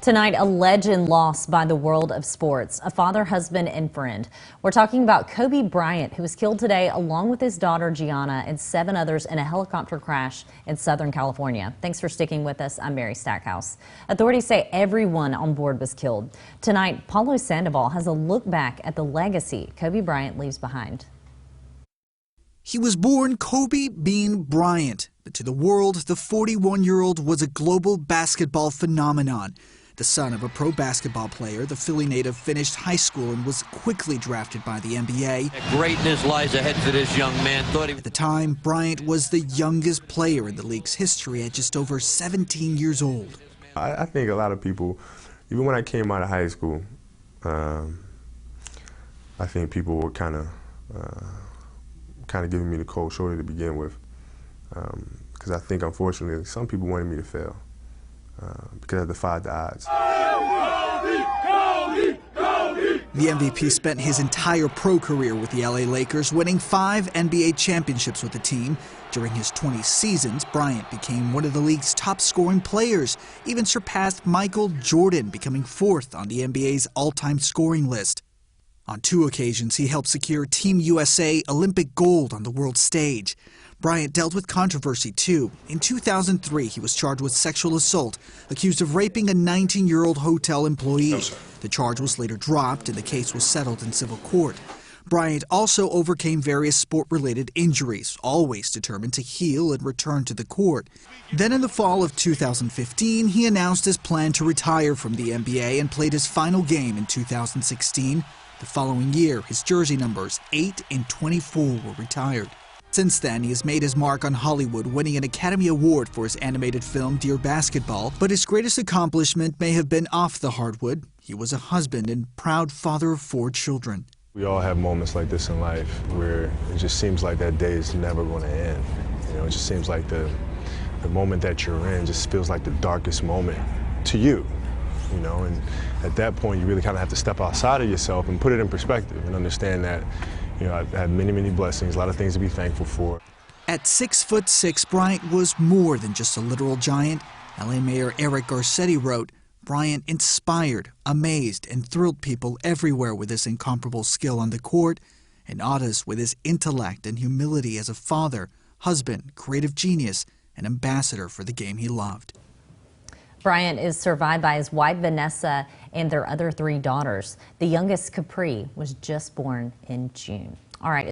Tonight, a legend lost by the world of sports, a father, husband, and friend. We're talking about Kobe Bryant, who was killed today along with his daughter Gianna and 7 others in a helicopter crash in Southern California. Thanks for sticking with us. I'm Mary Stackhouse. Authorities say everyone on board was killed. Tonight, Paulo Sandoval has a look back at the legacy Kobe Bryant leaves behind. He was born Kobe Bean Bryant, but to the world, the 41-year-old was a global basketball phenomenon. The son of a pro basketball player, the Philly native finished high school and was quickly drafted by the NBA. Greatness lies ahead for this young man. At the time, Bryant was the youngest player in the league's history at just over 17 years old. I think a lot of people, even when I came out of high school, I think people were kind of giving me the cold shoulder to begin with, because I think, unfortunately, some people wanted me to fail because I defied the odds. The MVP spent his entire pro career with the LA Lakers, winning 5 NBA championships with the team. During his 20 seasons, Bryant became one of the league's top scoring players, even surpassed Michael Jordan, becoming 4th on the NBA's all-time scoring list. On 2 occasions, he helped secure Team USA Olympic gold on the world stage. Bryant dealt with controversy, too. In 2003, he was charged with sexual assault, accused of raping a 19-year-old hotel employee. The charge was later dropped, and the case was settled in civil court. Bryant also overcame various sport-related injuries, always determined to heal and return to the court. Then in the fall of 2015, he announced his plan to retire from the NBA and played his final game in 2016. The following year, his jersey numbers 8 and 24 were retired. Since then, he has made his mark on Hollywood, winning an Academy Award for his animated film Dear Basketball. But his greatest accomplishment may have been off the hardwood. He was a husband and proud father of 4 children. We all have moments like this in life where it just seems like that day is never going to end. You know, it just seems like the moment that you're in just feels like the darkest moment to you. You know, and at that point, you really kind of have to step outside of yourself and put it in perspective and understand that, you know, I've had many, many blessings, a lot of things to be thankful for. At 6'6", Bryant was more than just a literal giant. LA Mayor Eric Garcetti wrote, "Bryant inspired, amazed, and thrilled people everywhere with his incomparable skill on the court, and awed us with his intellect and humility as a father, husband, creative genius, and ambassador for the game he loved." Bryant is survived by his wife, Vanessa, and their other 3 daughters. The youngest, Capri, was just born in June. All right.